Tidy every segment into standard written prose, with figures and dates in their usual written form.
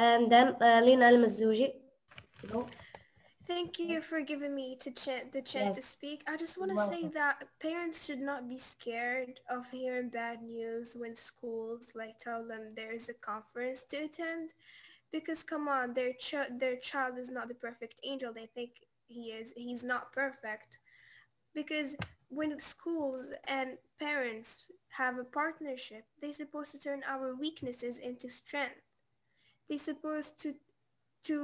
and then Lina Al-Mazouji. Go. Thank you for giving me the chance to speak. I just want to say that parents should not be scared of hearing bad news when schools like tell them there's a conference to attend, because come on, their child is not the perfect angel they think he is. He's not perfect. Because when schools and parents have a partnership, they're supposed to turn our weaknesses into strength. They're supposed to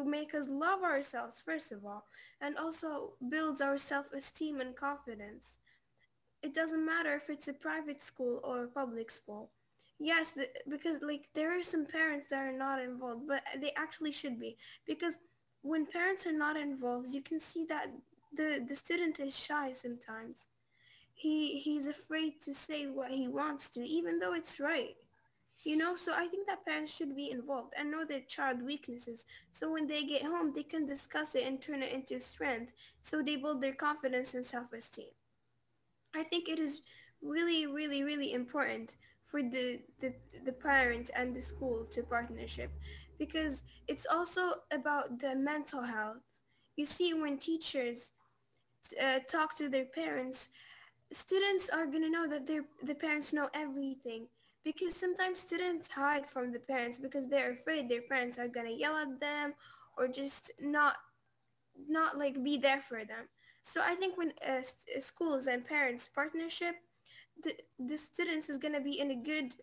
make us love ourselves, first of all, and also builds our self-esteem and confidence. It doesn't matter if it's a private school or a public school. Yes, because like there are some parents that are not involved, but they actually should be. Because when parents are not involved, you can see that the student is shy sometimes. He's afraid to say what he wants to, even though it's right. So I think that parents should be involved and know their child weaknesses, so when they get home they can discuss it and turn it into strength, so they build their confidence and self-esteem. I think it is really, really, really important for the parent and the school to partnership, because it's also about the mental health. You see, when teachers talk to their parents, students are going to know that the parents know everything, because sometimes students hide from the parents because they're afraid their parents are going to yell at them or just not like be there for them. So I think when schools and parents partnership, the students is going to be in a good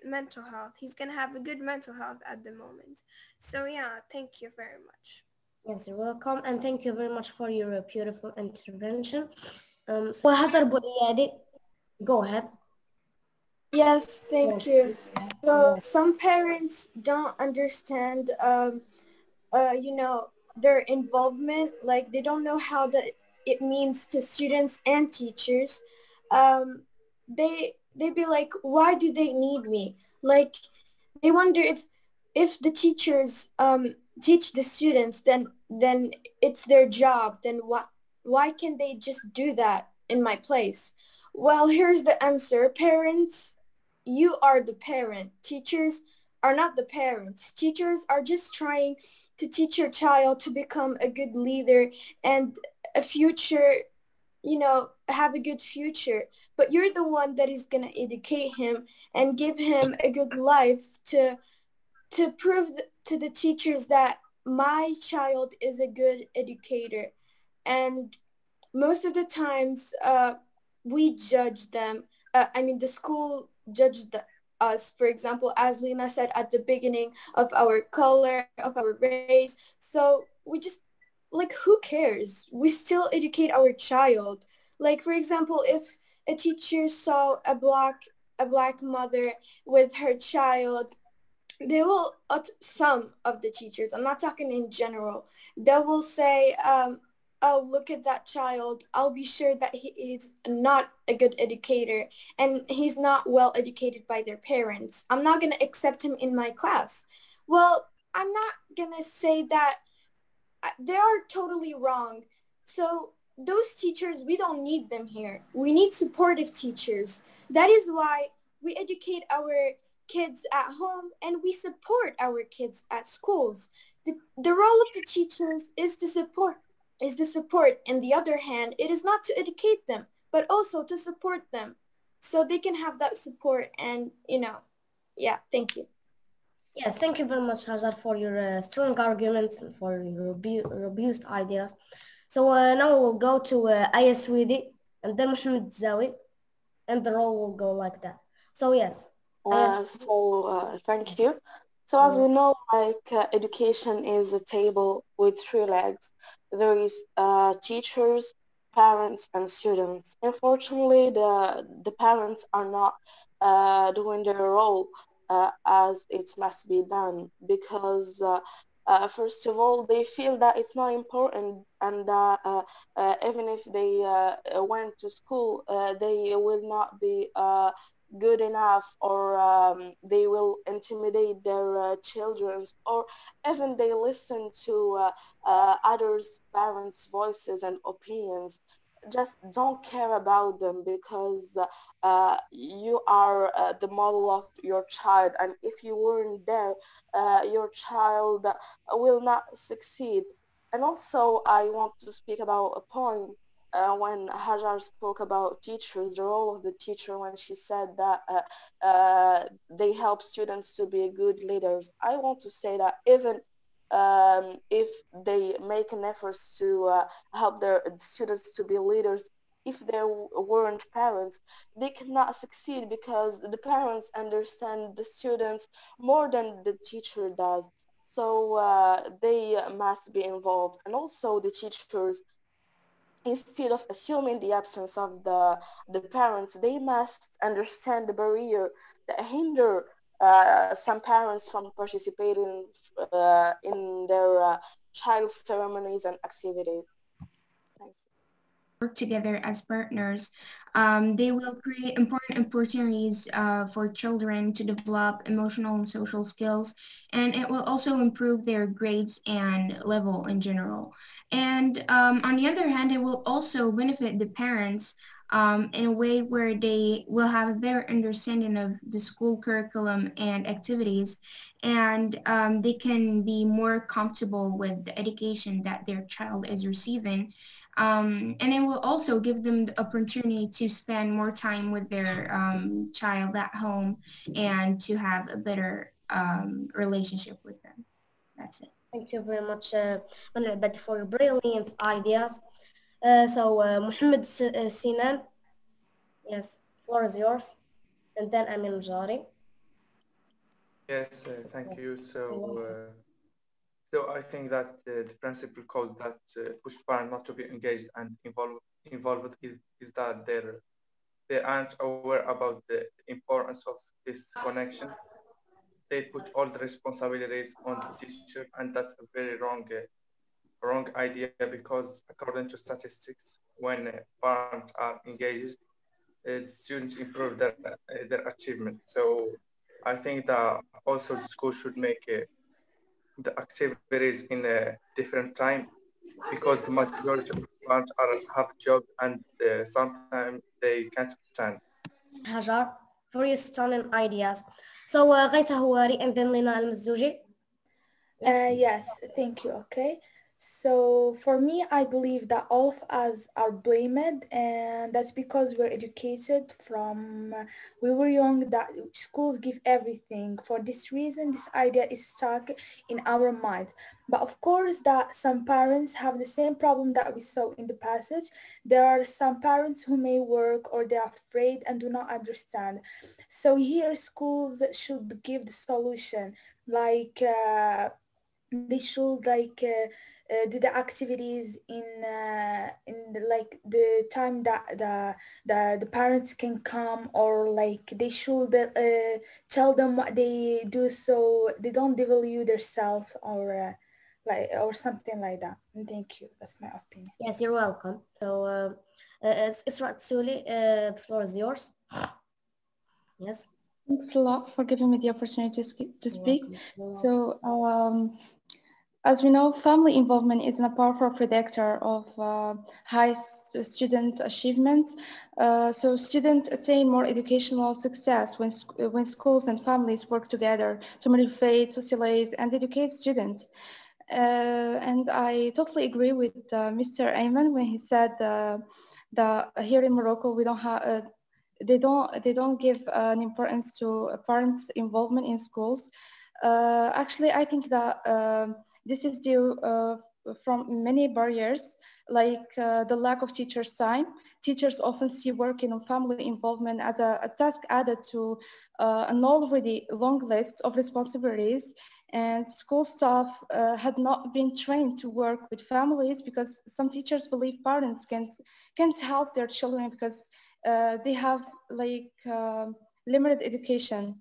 mental health. He's going to have a good mental health at the moment. So yeah, thank you very much. Yes, you're welcome, and thank you very much for your beautiful intervention. So Hazar Bouiyadi, go ahead. Yes, thank you. So some parents don't understand, their involvement. Like they don't know how that it means to students and teachers. They be like, why do they need me? Like they wonder if the teachers teach the students, then it's their job. Then why can't they just do that in my place? Well, here's the answer. Parents, you are the parent. Teachers are not the parents. Teachers are just trying to teach your child to become a good leader and a future, have a good future. But you're the one that is going to educate him and give him a good life to prove to the teachers that my child is a good educator. And most of the times we judge them. The school judged us, for example, as Lina said at the beginning, of our color, of our race. So we just, like, who cares? We still educate our child. Like, for example, if a teacher saw a black mother with her child, they will, some of the teachers, I'm not talking in general, they will say, oh, look at that child. I'll be sure that he is not a good educator and he's not well educated by their parents. I'm not going to accept him in my class. Well, I'm not going to say that. They are totally wrong. So those teachers, we don't need them here. We need supportive teachers. That is why we educate our kids at home and we support our kids at schools. The role of the teachers is to support. On the other hand, it is not to educate them, but also to support them so they can have that support. And, yeah, thank you. Yes, thank you very much, Hazar, for your strong arguments and for your robust ideas. So now we'll go to Aya Swedi and then Mohammed Zawi, and the role will go like that. So yes. Thank you. So as we know, education is a table with three legs. There is teachers, parents, and students. Unfortunately, the parents are not doing their role as it must be done, because first of all, they feel that it's not important, and that even if they went to school, they will not be good enough, or they will intimidate their children, or even they listen to others' parents' voices and opinions. just don't care about them because you are the model of your child, and if you weren't there, your child will not succeed. And also, I want to speak about a point when Hajar spoke about teachers, the role of the teacher, when she said that they help students to be good leaders. I want to say that even if they make an effort to help their students to be leaders, if they weren't parents, they cannot succeed because the parents understand the students more than the teacher does. So they must be involved. And also the teachers, instead of assuming the absence of the parents, they must understand the barrier that hinder some parents from participating in their child's ceremonies and activities. Thank Work together as partners, they will create important opportunities for children to develop emotional and social skills, and it will also improve their grades and level in general. And on the other hand, it will also benefit the parents in a way where they will have a better understanding of the school curriculum and activities, and they can be more comfortable with the education that their child is receiving, and it will also give them the opportunity to spend more time with their child at home and to have a better relationship with them. That's it. Thank you very much, Manal, for your brilliant ideas. Mohammed Sinan, yes, floor is yours. And then Amin Jari. Yes, thank you. welcome. So I think that the principal cause that push parents not to be engaged and involved is that they aren't aware about the importance of this connection. They put all the responsibilities on the teacher, and that's a very wrong idea because according to statistics, when parents are engaged, students improve their achievement. So I think that also the school should make the activities in a different time because the majority of parents have jobs and sometimes they can't attend. Hajar, for your stunning ideas. غيتا هواري and then Lina Al-Mazouji. Yes, thank you. Okay. So for me, I believe that all of us are blamed, and that's because we're educated from we were young that schools give everything. For this reason, this idea is stuck in our minds. But of course, that some parents have the same problem that we saw in the passage. There are some parents who may work or they're afraid and do not understand. So here, schools should give the solution, like. They should do the activities in like the time that the parents can come, or like they should tell them what they do so they don't devalue themselves, or like or something like that. And thank you. That's my opinion. Yes, you're welcome. Isra Tsuli, the floor is yours. Yes. Thanks a lot for giving me the opportunity to speak. So, as we know, family involvement is a powerful predictor of high student achievement. So students attain more educational success when schools and families work together to motivate, socialize, and educate students. And I totally agree with Mr. Ayman when he said that here in Morocco we don't have they don't give an importance to parents' involvement in schools. Actually, I think that this is due from many barriers, like the lack of teachers' time. Teachers often see working on family involvement as a task added to an already long list of responsibilities, and school staff had not been trained to work with families because some teachers believe parents can't help their children because they have like limited education.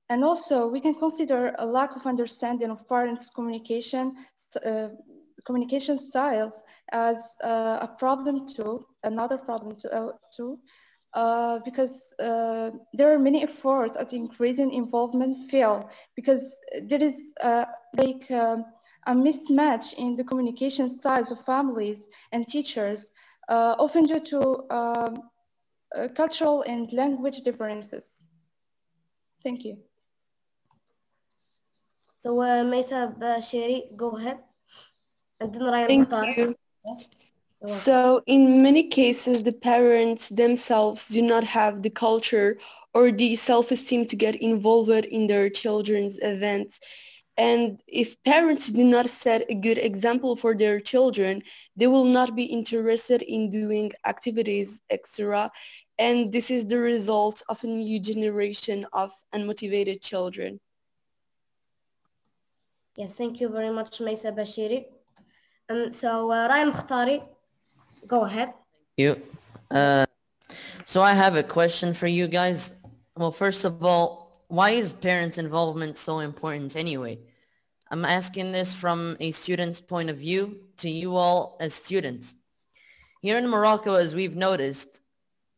And also, we can consider a lack of understanding of parents' communication styles as a problem too, another problem too, because there are many efforts at increasing involvement fail because there is a mismatch in the communication styles of families and teachers. often due to cultural and language differences. Thank you. So, Maysa Bashiri, go ahead. And then Ryan Thank Mukhtar. you. Yes. So in many cases, the parents themselves do not have the culture or the self-esteem to get involved in their children's events. And if parents do not set a good example for their children, they will not be interested in doing activities, etc. And this is the result of a new generation of unmotivated children. Yes, thank you very much, Maysa Bashiri. So, Ryan Mukhtari, go ahead. You. So I have a question for you guys. Well, first of all, why is parent involvement so important anyway? I'm asking this from a student's point of view to you all as students. Here in Morocco, as we've noticed,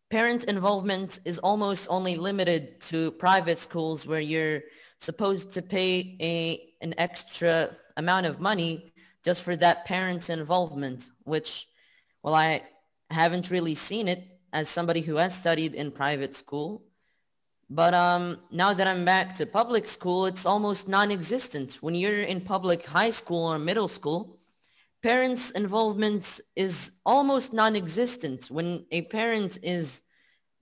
parent involvement is almost only limited to private schools where you're supposed to pay an extra amount of money just for that parent involvement, which, well, I haven't really seen it as somebody who has studied in private school. But now that I'm back to public school, it's almost non-existent. When you're in public high school or middle school, parents' involvement is almost non-existent. When a parent is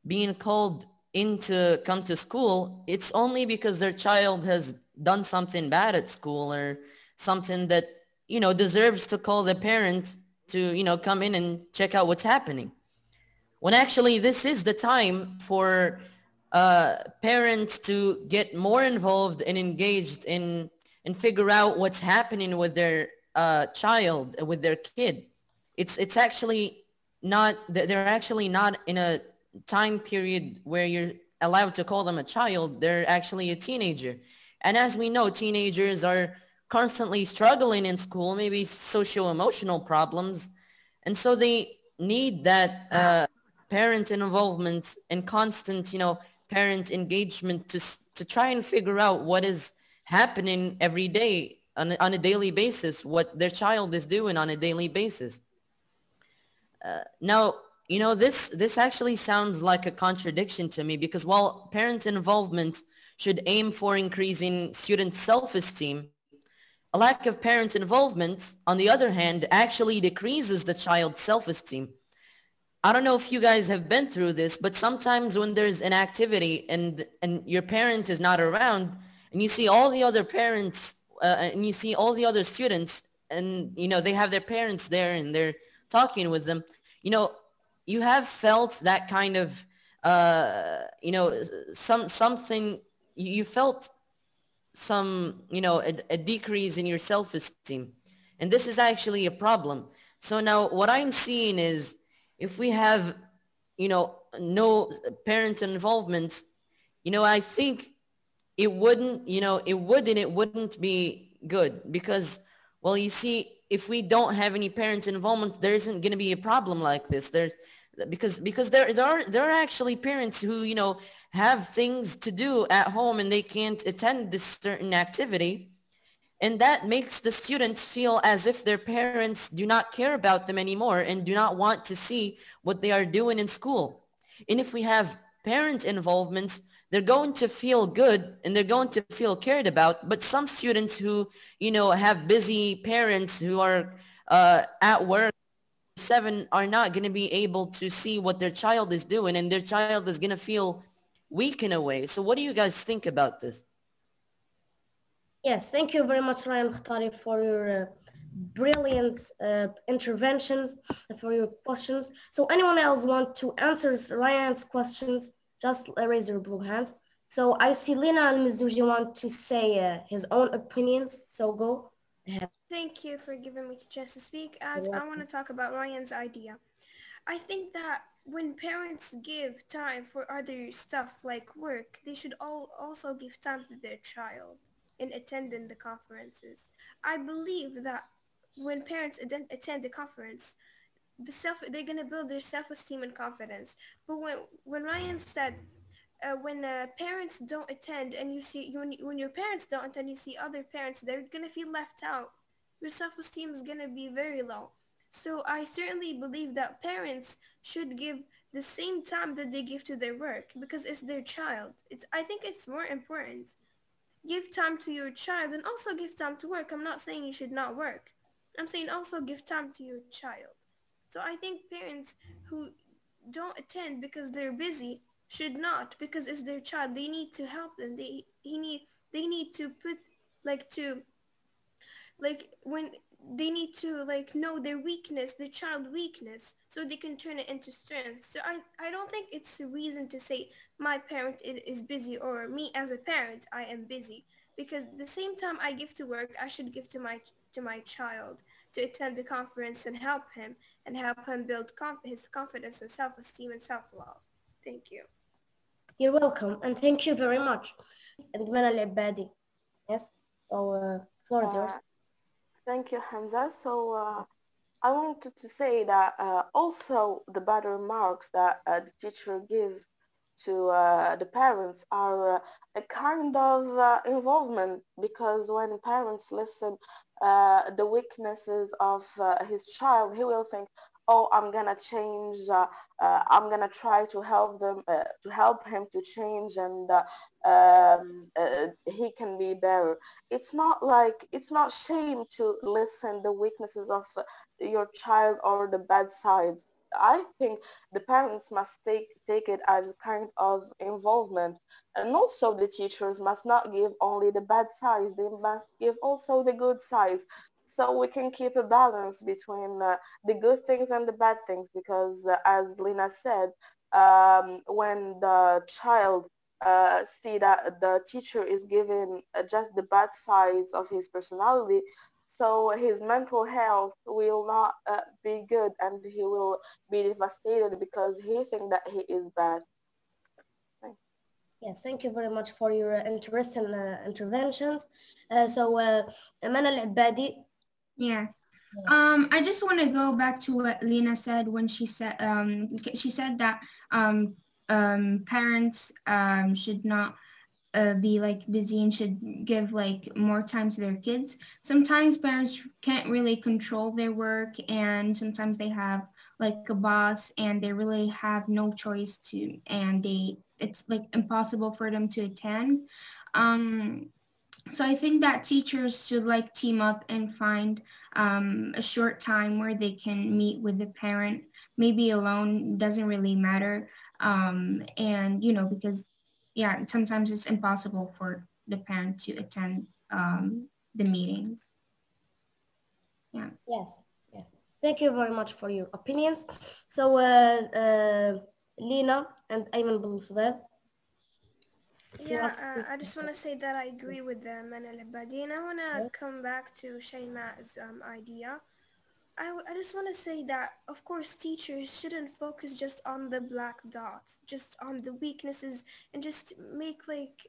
being called in to come to school, it's only because their child has done something bad at school or something that, you know, deserves to call the parent to, you know, come in and check out what's happening. When actually this is the time for parents to get more involved and engaged in and figure out what's happening with their child, with their kid. It's actually not, they're actually not in a time period where you're allowed to call them a child. They're actually a teenager. And as we know, teenagers are constantly struggling in school, maybe socio-emotional problems. And so they need that parent involvement and constant, you know, parent engagement to try and figure out what is happening every day on a daily basis, what their child is doing on a daily basis. Now, you know, this actually sounds like a contradiction to me, because while parent involvement should aim for increasing student self-esteem, a lack of parent involvement, on the other hand, actually decreases the child's self-esteem. I don't know if you guys have been through this, but sometimes when there's an activity and your parent is not around, and you see all the other parents and you see all the other students, and you know they have their parents there and they're talking with them, you know, you have felt that kind of you know, something, you felt some, you know, a decrease in your self-esteem, and this is actually a problem. So now what I'm seeing is, if we have, you know, no parent involvement, you know, I think it wouldn't, you know, it wouldn't be good, because, well, you see, if we don't have any parent involvement, there isn't going to be a problem like this. Because there are actually parents who, you know, have things to do at home and they can't attend this certain activity. And that makes the students feel as if their parents do not care about them anymore and do not want to see what they are doing in school. And if we have parent involvement, they're going to feel good and they're going to feel cared about. But some students who, you know, have busy parents who are at work 7 are not going to be able to see what their child is doing, and their child is going to feel weak in a way. So what do you guys think about this? Yes, thank you very much, Ryan Khtari, for your brilliant interventions and for your questions. So anyone else want to answer Ryan's questions, just raise your blue hands. So I see Lina Al-Mizouji want to say his own opinions, so go ahead. Thank you for giving me the chance to speak. I want to talk about Ryan's idea. I think that when parents give time for other stuff like work, they should also give time to their child in attending the conferences. I believe that when parents attend the conference, they're gonna build their self-esteem and confidence. But when Ryan said, when parents don't attend and you see when your parents don't attend, you see other parents, they're gonna feel left out. Your self-esteem is gonna be very low. So I certainly believe that parents should give the same time that they give to their work because it's their child. I think it's more important. Give time to your child and also give time to work. I'm not saying you should not work. I'm saying also give time to your child. So I think parents who don't attend because they're busy should not, because it's their child. They need to help them. They need to put like to like when they need to like know their weakness, their child weakness, so they can turn it into strength. So I don't think it's a reason to say my parent is busy or me as a parent I am busy, because the same time I give to work I should give to my child to attend the conference and help him build his confidence and self-esteem and self-love. Thank you. You're welcome, and thank you very much. And Mana Al-Ibadi. Yes, so floor is yours. Thank you, Hamza. So I wanted to say that also the bad remarks that the teacher give to the parents are a kind of involvement, because when parents listen the weaknesses of his child, he will think, oh, I'm gonna change, I'm gonna try to help them, to help him to change, and he can be better. It's not like, it's not shame to listen the weaknesses of your child or the bad sides. I think the parents must take it as a kind of involvement, and also the teachers must not give only the bad sides, they must give also the good sides, so we can keep a balance between the good things and the bad things, because as Lina said, when the child see that the teacher is giving just the bad sides of his personality, so his mental health will not be good, and he will be devastated because he thinks that he is bad. Thanks. Yes, thank you very much for your interesting interventions. So, Mana Al-Ibadi. Yes. I just want to go back to what Lena said when she said that parents should not be like busy and should give like more time to their kids. Sometimes parents can't really control their work, and sometimes they have like a boss and they really have no choice to, and it's like impossible for them to attend. So I think that teachers should like team up and find a short time where they can meet with the parent. Maybe alone doesn't really matter. And because sometimes it's impossible for the parent to attend the meetings. Yeah. Yes. Thank you very much for your opinions. So, Lena and Ayman Belfadel. Yeah, I just want to say that I agree with them and Al-Ibadi, and I want to come back to Shayma's idea. I just want to say that, of course, teachers shouldn't focus just on the black dots, just on the weaknesses, and just make like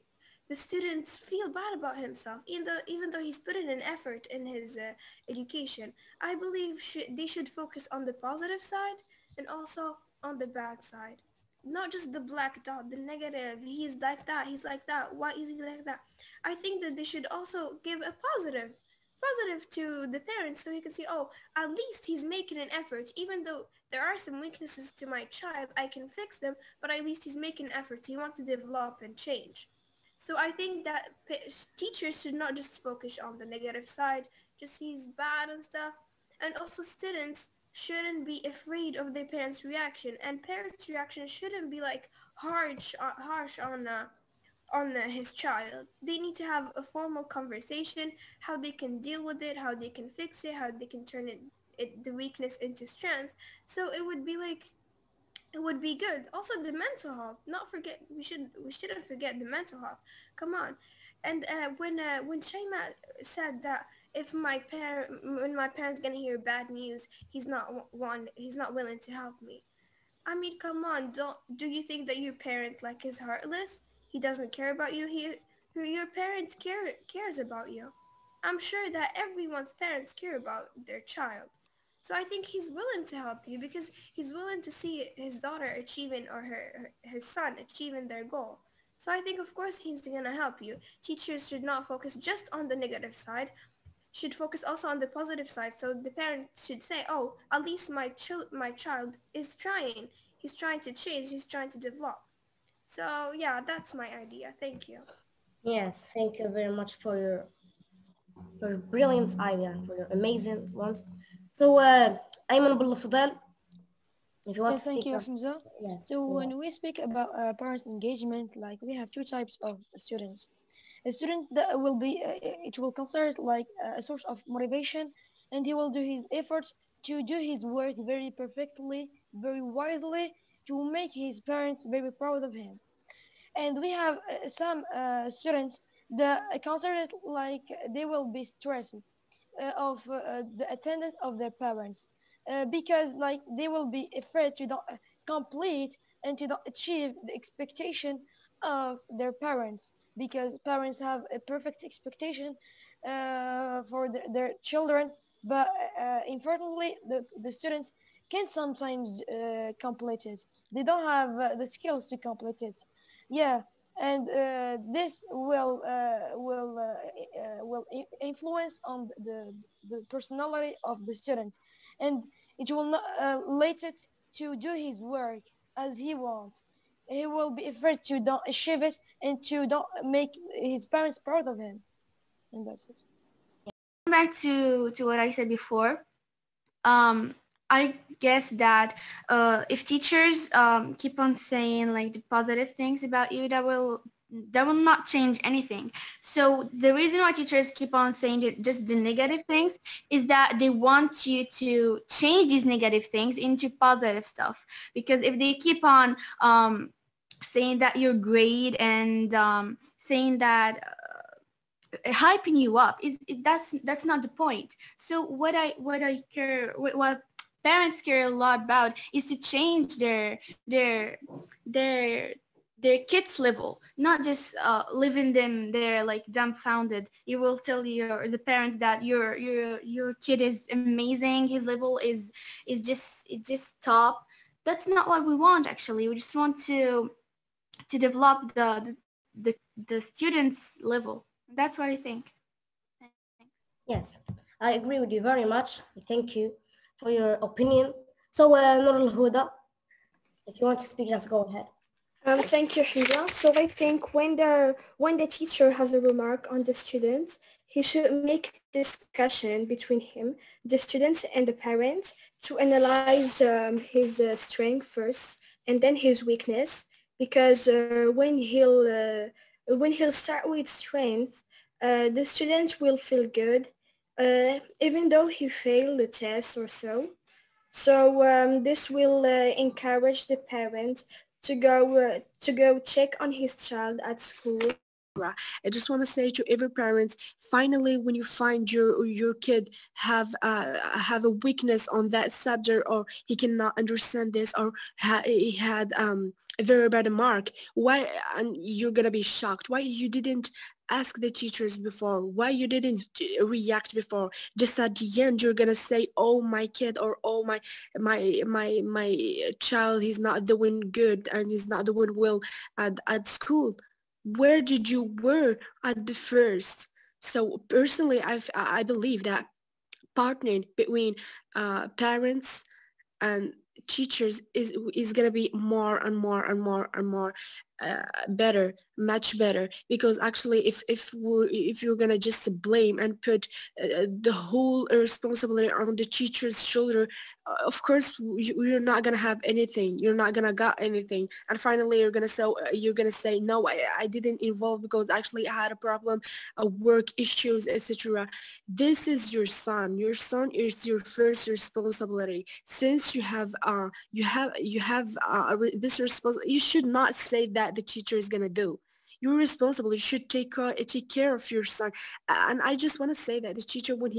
the students feel bad about himself, even though he's putting an effort in his education. I believe they should focus on the positive side and also on the bad side. Not just the black dot, the negative, he's like that, why is he like that? I think that they should also give a positive to the parents, so he can see, oh, at least he's making an effort. Even though there are some weaknesses to my child, I can fix them, but at least he's making efforts. He wants to develop and change. So I think that teachers should not just focus on the negative side, just he's bad and stuff. And also students shouldn't be afraid of their parents' reaction, and parents' reaction shouldn't be like harsh on his child. They need to have a formal conversation, how they can deal with it, how they can fix it, how they can turn the weakness into strength. So it would be good. Also the mental health. We shouldn't forget the mental health. Come on. And when Shayma said that when my parents gonna hear bad news, he's not willing to help me. I mean, come on, do you think that your parent like is heartless? He doesn't care about you. Your parents cares about you. I'm sure that everyone's parents care about their child. So I think he's willing to help you because he's willing to see his daughter achieving or his son achieving their goal. So I think of course he's gonna help you. Teachers should not focus just on the negative side. should focus also on the positive side. So the parent should say, oh, at least my child is trying. He's trying to change. He's trying to develop. So yeah, that's my idea. Thank you. Yes, thank you very much for your brilliant idea, for your amazing ones. So, Ayman Abdul, if you want Yes, to thank speak you, us. Hamza. Yes. So go on. when we speak about parents' engagement, like we have two types of students. A student that will be, it will consider it like a source of motivation, and he will do his efforts to do his work very perfectly, very wisely, to make his parents very proud of him. And we have some students that consider it like they will be stressed of the attendance of their parents because like they will be afraid to not complete and to not achieve the expectation of their parents because parents have a perfect expectation for their children, but unfortunately the students can sometimes complete it. They don't have the skills to complete it. Yeah, and this will influence on the personality of the students, and it will not let it to do his work as he wants. He will be afraid to don't achieve it and to don't make his parents proud of him, and that's it. Back to what I said before. I guess that if teachers keep on saying like the positive things about you, that will not change anything. So the reason why teachers keep on saying just the negative things is that they want you to change these negative things into positive stuff. Because if they keep on saying that you're great and saying that hyping you up that's not the point. So what parents care a lot about is to change their their kids level, not just leaving them there like dumbfounded. You will tell the parents that your kid is amazing, his level is just top. That's not what we want. Actually, we just want to develop the students level. That's what I think. Thanks. Yes, I agree with you very much. Thank you for your opinion. So, Nur al-Huda, if you want to speak, just go ahead. Thank you, Hamza. So I think when the teacher has a remark on the student, he should make a discussion between him, the student, and the parent to analyze his strength first and then his weakness. Because when he'll start with strength, the student will feel good, even though he failed the test or so. So this will encourage the parent to go check on his child at school. I just want to say to every parent, finally, when you find your kid have a weakness on that subject, or he cannot understand this, or he had a very bad mark, why? And you're gonna be shocked. Why you didn't ask the teachers before? Why you didn't react before? Just at the end, you're gonna say, "Oh, my kid," or "Oh, my child, he's not doing good and he's not doing well at school." Where did you were at the first? So personally, I believe that partnering between parents and teachers is gonna be more and more and more and more better, much better, because actually if you're gonna just blame and put the whole responsibility on the teacher's shoulder, of course you're not gonna have anything, you're not gonna got anything, and finally you're gonna say no, I didn't involve because actually I had a problem, work issues, etc. This is your son is your first responsibility. Since you have this responsibility, you should not say that the teacher is gonna do. You're responsible. You should take care of your son. And I just want to say that the teacher, when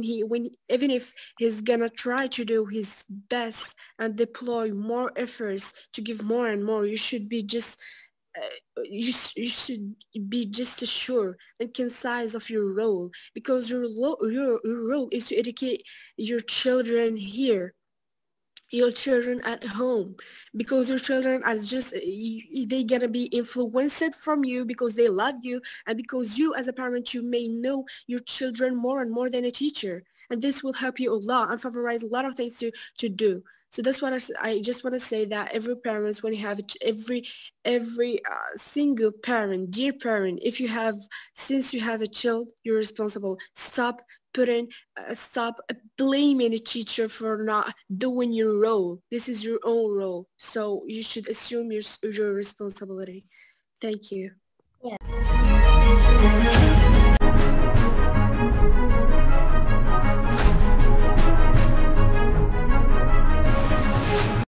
even if he's gonna try to do his best and deploy more efforts to give more and more, you should be just you should be just sure and concise of your role, because your role is to educate your children here. your children at home, because your children are just they gonna be influenced from you because they love you, and because you as a parent you may know your children more and more than a teacher, and this will help you a lot and favorize a lot of things to do. So that's what I just want to say, that every parent, when you have every single parent, dear parent, if you have, since you have a child, you're responsible. Stop blaming a teacher for not doing your role. This is your own role, so you should assume your responsibility. Thank you.